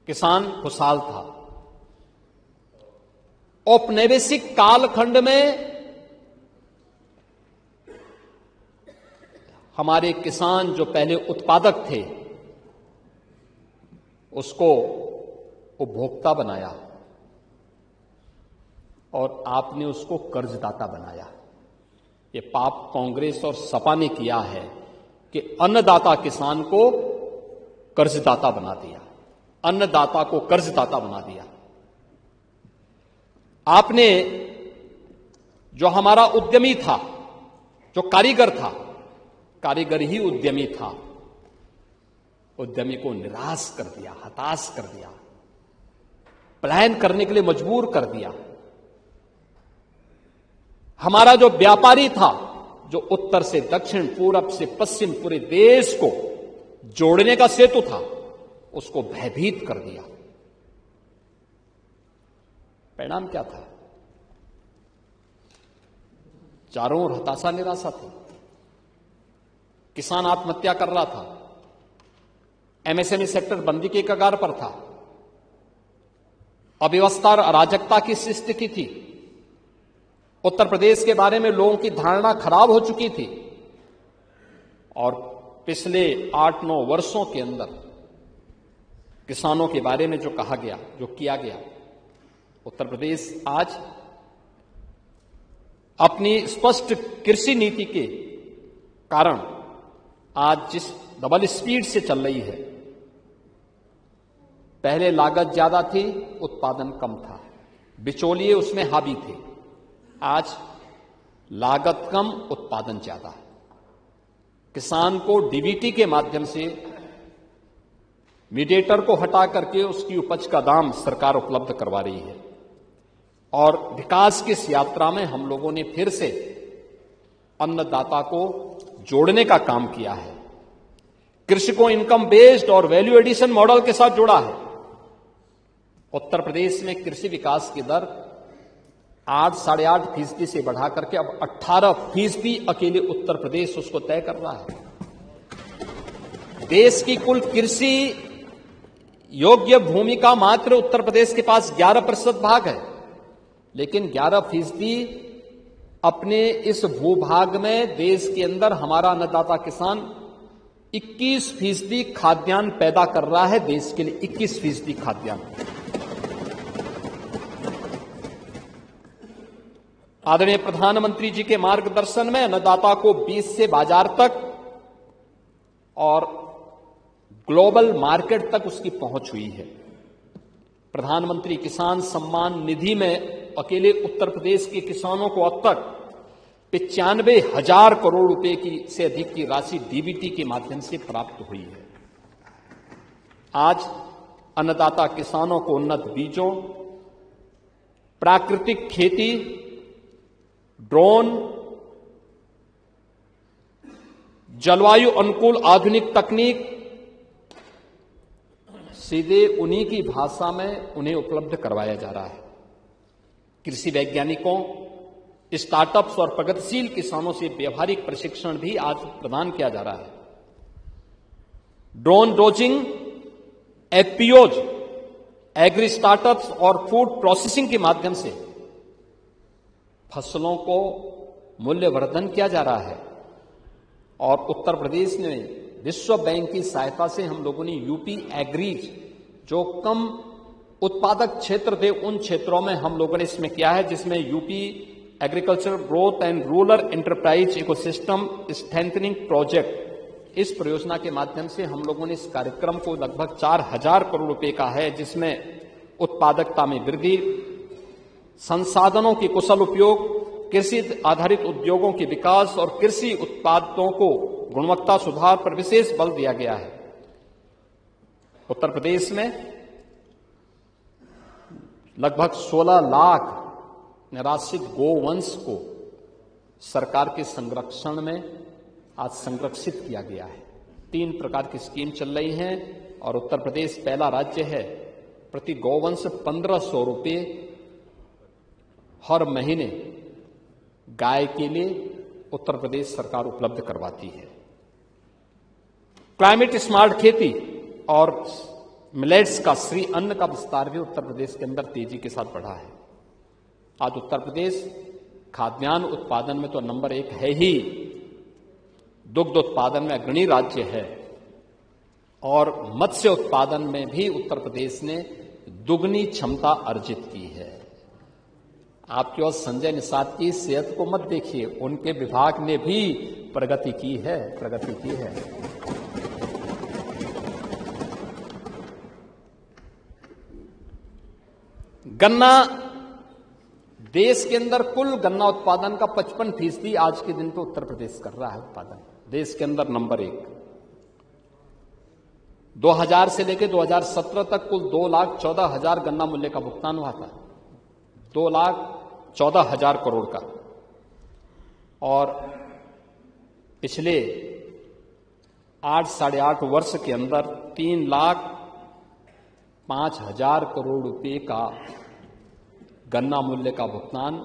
किसान खुशहाल था। औपनिवेशिक कालखंड में हमारे किसान जो पहले उत्पादक थे उसको उपभोक्ता बनाया और आपने उसको कर्जदाता बनाया। ये पाप कांग्रेस और सपा ने किया है कि अन्नदाता किसान को कर्जदाता बना दिया, अन्नदाता को कर्जदाता बना दिया। आपने जो हमारा उद्यमी था, जो कारीगर था, कारीगर ही उद्यमी था, उद्यमी को निराश कर दिया, हताश कर दिया, पलायन करने के लिए मजबूर कर दिया। हमारा जो व्यापारी था, जो उत्तर से दक्षिण, पूरब से पश्चिम पूरे देश को जोड़ने का सेतु था, उसको भयभीत कर दिया। परिणाम क्या था? चारों ओर हताशा निराशा थी। किसान आत्महत्या कर रहा था, एमएसएमई सेक्टर बंदी के कगार पर था, अव्यवस्था और अराजकता की स्थिति थी। उत्तर प्रदेश के बारे में लोगों की धारणा खराब हो चुकी थी और पिछले 8-9 वर्षों के अंदर किसानों के बारे में जो कहा गया, जो किया गया, उत्तर प्रदेश आज अपनी स्पष्ट कृषि नीति के कारण आज जिस डबल स्पीड से चल रही है, पहले लागत ज्यादा थी, उत्पादन कम था, बिचौलिए उसमें हावी थे। आज लागत कम, उत्पादन ज्यादा है। किसान को डीबीटी के माध्यम से मीडिएटर को हटा करके उसकी उपज का दाम सरकार उपलब्ध करवा रही है और विकास की इस यात्रा में हम लोगों ने फिर से अन्नदाता को जोड़ने का काम किया है। कृषि को इनकम बेस्ड और वैल्यू एडिशन मॉडल के साथ जोड़ा है। उत्तर प्रदेश में कृषि विकास की दर 8-8.5% से बढ़ा करके अब 18% अकेले उत्तर प्रदेश उसको तय कर रहा है। देश की कुल कृषि योग्य भूमि का मात्र उत्तर प्रदेश के पास 11% भाग है, लेकिन 11% अपने इस भूभाग में देश के अंदर हमारा अन्नदाता किसान 21% खाद्यान्न पैदा कर रहा है। देश के लिए 21% खाद्यान्न। आदरणीय प्रधानमंत्री जी के मार्गदर्शन में अन्नदाता को बीज से बाजार तक और ग्लोबल मार्केट तक उसकी पहुंच हुई है। प्रधानमंत्री किसान सम्मान निधि में अकेले उत्तर प्रदेश के किसानों को अब तक 95,000 करोड़ रुपए की से अधिक की राशि डीबीटी के माध्यम से प्राप्त हुई है। आज अन्नदाता किसानों को उन्नत बीजों, प्राकृतिक खेती, ड्रोन, जलवायु अनुकूल आधुनिक तकनीक सीधे उन्हीं की भाषा में उन्हें उपलब्ध करवाया जा रहा है। कृषि वैज्ञानिकों, स्टार्टअप्स और प्रगतिशील किसानों से व्यवहारिक प्रशिक्षण भी आज प्रदान किया जा रहा है। Drone dosing, FPOs, agri startups और फूड प्रोसेसिंग के माध्यम से फसलों को मूल्यवर्धन किया जा रहा है और उत्तर प्रदेश ने विश्व बैंक की सहायता से हम लोगों ने यूपी एग्रीज, जो कम उत्पादक क्षेत्र थे, उन क्षेत्रों में हम लोगों ने इसमें किया है, जिसमें UP agriculture growth and rural enterprise ecosystem strengthening project, इस परियोजना के माध्यम से हम लोगों ने इस कार्यक्रम को लगभग 4,000 करोड़ रुपए का है, जिसमें उत्पादकता में वृद्धि, संसाधनों की कुशल उपयोग, कृषि आधारित उद्योगों के विकास और कृषि उत्पादों को गुणवत्ता सुधार पर विशेष बल दिया गया है। उत्तर प्रदेश में लगभग 16 लाख निराश्रित गोवंश को सरकार के संरक्षण में आज संरक्षित किया गया है। 3 प्रकार की स्कीम चल रही हैं और उत्तर प्रदेश पहला राज्य है। प्रति गोवंश 1,500 रुपये हर महीने गाय के लिए उत्तर प्रदेश सरकार उपलब्ध करवाती है। क्लाइमेट स्मार्ट खेती और मिलेट्स का, श्री अन्न का विस्तार भी उत्तर प्रदेश के अंदर तेजी के साथ बढ़ा है। आज उत्तर प्रदेश खाद्यान्न उत्पादन में तो नंबर 1 है ही, दुग्ध उत्पादन में अग्रणी राज्य है और मत्स्य उत्पादन में भी उत्तर प्रदेश ने दुगनी क्षमता अर्जित की है। आपके और संजय निषाद की सेहत को मत देखिए, उनके विभाग ने भी प्रगति की है। गन्ना, देश के अंदर कुल गन्ना उत्पादन का 55% आज के दिन पे उत्तर प्रदेश कर रहा है उत्पादन, देश के अंदर नंबर 1। 2000 से लेकर 2017 तक कुल 2,14,000 गन्ना मूल्य का भुगतान हुआ था, 2,14,000 करोड़ का। और पिछले 8 साढ़े 8 वर्ष के अंदर 3,05,000 करोड़ रुपए का गन्ना मूल्य का भुगतान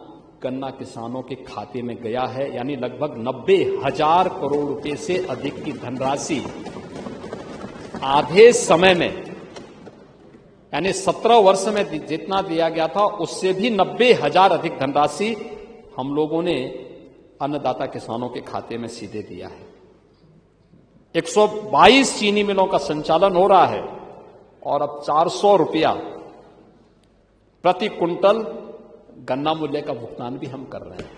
गन्ना किसानों के खाते में गया है, यानी लगभग 90,000 करोड़ रुपए से अधिक की धनराशि आधे समय में, यानी 17 वर्ष में जितना दिया गया था उससे भी 90,000 अधिक धनराशि हम लोगों ने अन्नदाता किसानों के खाते में सीधे दिया है। 122 चीनी मिलों का संचालन हो रहा है और अब 400 रुपया प्रति कुंटल गन्ना मूल्य का भुगतान भी हम कर रहे हैं।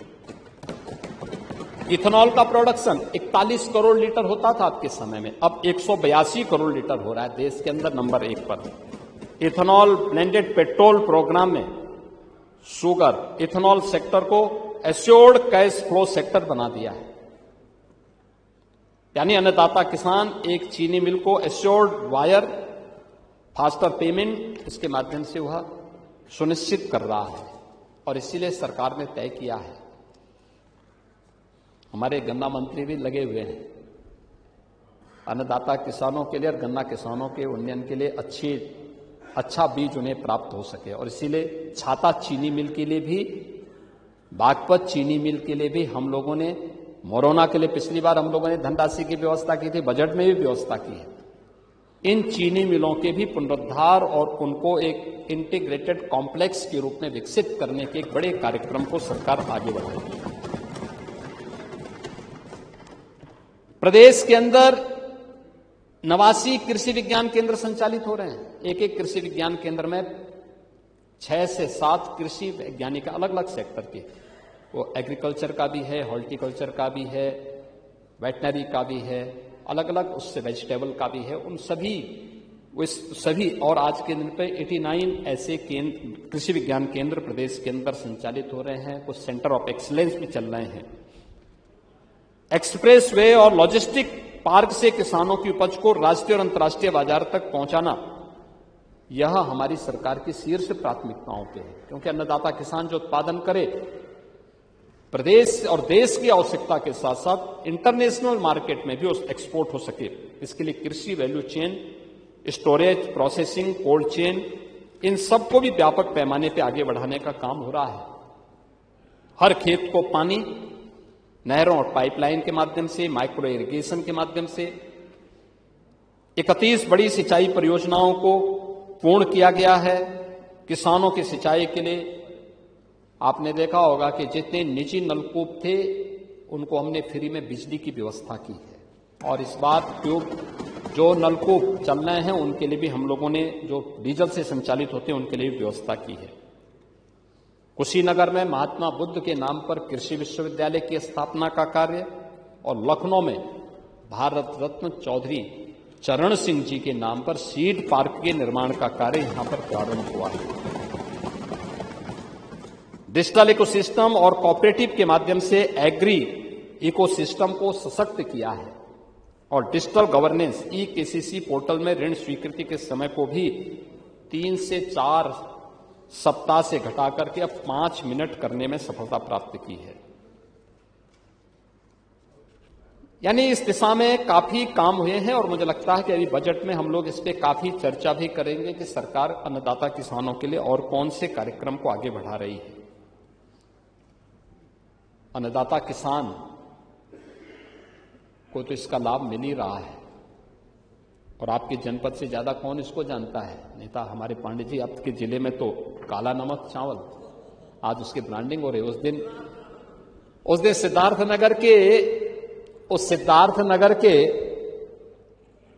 इथेनॉल का प्रोडक्शन 41 करोड़ लीटर होता था आपके समय में, अब 182 करोड़ लीटर हो रहा है, देश के अंदर नंबर 1 पर। इथेनॉल ब्लेंडेड पेट्रोल प्रोग्राम में शुगर इथेनॉल सेक्टर को एश्योर्ड कैश फ्लो सेक्टर बना दिया है, यानी अन्नदाता किसान एक चीनी मिल को एश्योर्ड वायर फास्टर पेमेंट इसके माध्यम से वह सुनिश्चित कर रहा है। और इसीलिए सरकार ने तय किया है, हमारे गन्ना मंत्री भी लगे हुए हैं, अन्नदाता किसानों के लिए और गन्ना किसानों के उन्नयन के लिए अच्छा बीज उन्हें प्राप्त हो सके। और इसीलिए छाता चीनी मिल के लिए भी, बागपत चीनी मिल के लिए भी हम लोगों ने, मोरौना के लिए पिछली बार हम लोगों ने धनराशि की व्यवस्था की थी, बजट में भी व्यवस्था की है। इन चीनी मिलों के भी पुनरुद्धार और उनको एक इंटीग्रेटेड कॉम्प्लेक्स के रूप में विकसित करने के एक बड़े कार्यक्रम को सरकार आगे बढ़ाएगी। प्रदेश के अंदर 89 कृषि विज्ञान केंद्र संचालित हो रहे हैं। एक कृषि विज्ञान केंद्र में 6 से 7 कृषि वैज्ञानिक अलग अलग सेक्टर के, वो एग्रीकल्चर का भी है, हॉर्टिकल्चर का भी है, वेटनरी का भी है, अलग अलग उससे वेजिटेबल का भी है, उन सभी और आज के दिन पे 89 ऐसे केंद्र, कृषि विज्ञान केंद्र प्रदेश के अंदर संचालित हो रहे हैं। कुछ सेंटर ऑफ एक्सीलेंस भी चल रहे हैं। एक्सप्रेस वे और लॉजिस्टिक पार्क से किसानों की उपज को राष्ट्रीय और अंतर्राष्ट्रीय बाजार तक पहुंचाना, यह हमारी सरकार की शीर्ष प्राथमिकताओं पे है, क्योंकि अन्नदाता किसान जो उत्पादन करे प्रदेश और देश की आवश्यकता के साथ साथ इंटरनेशनल मार्केट में भी एक्सपोर्ट हो सके, इसके लिए कृषि value chain, storage, processing, cold chain, इन सबको भी व्यापक पैमाने पर आगे बढ़ाने का काम हो रहा है। हर खेत को पानी नहरों और पाइपलाइन के माध्यम से, माइक्रो इरिगेशन के माध्यम से 31 बड़ी सिंचाई परियोजनाओं को पूर्ण किया गया है। किसानों की सिंचाई के लिए आपने देखा होगा कि जितने निजी नलकूप थे उनको हमने फ्री में बिजली की व्यवस्था की है, और इस बार जो नलकूप चल रहे हैं उनके लिए भी हम लोगों ने, जो डीजल से संचालित होते हैं उनके लिए भी व्यवस्था की है। कुशीनगर में महात्मा बुद्ध के नाम पर कृषि विश्वविद्यालय की स्थापना का कार्य, और लखनऊ में भारत रत्न चौधरी चरण सिंह जी के नाम पर सीड पार्क के निर्माण का कार्य यहां पर प्रारंभ हुआ है। डिजिटल इकोसिस्टम और कोऑपरेटिव के माध्यम से एग्री इकोसिस्टम को सशक्त किया है, और डिजिटल गवर्नेंस ई-केसीसी पोर्टल में ऋण स्वीकृति के समय को भी 3 से 4 सप्ताह से घटाकर के अब 5 मिनट करने में सफलता प्राप्त की है। यानी इस दिशा में काफी काम हुए हैं, और मुझे लगता है कि अभी बजट में हम लोग इस पे काफी चर्चा भी करेंगे कि सरकार अन्नदाता किसानों के लिए और कौन से कार्यक्रम को आगे बढ़ा रही है। अन्नदाता किसान को तो इसका लाभ मिल ही रहा है, और आपके जनपद से ज्यादा कौन इसको जानता है? नेता हमारे पांडे जी, आपके जिले में तो काला नमक चावल, आज उसकी ब्रांडिंग हो रही है। उस दिन सिद्धार्थनगर के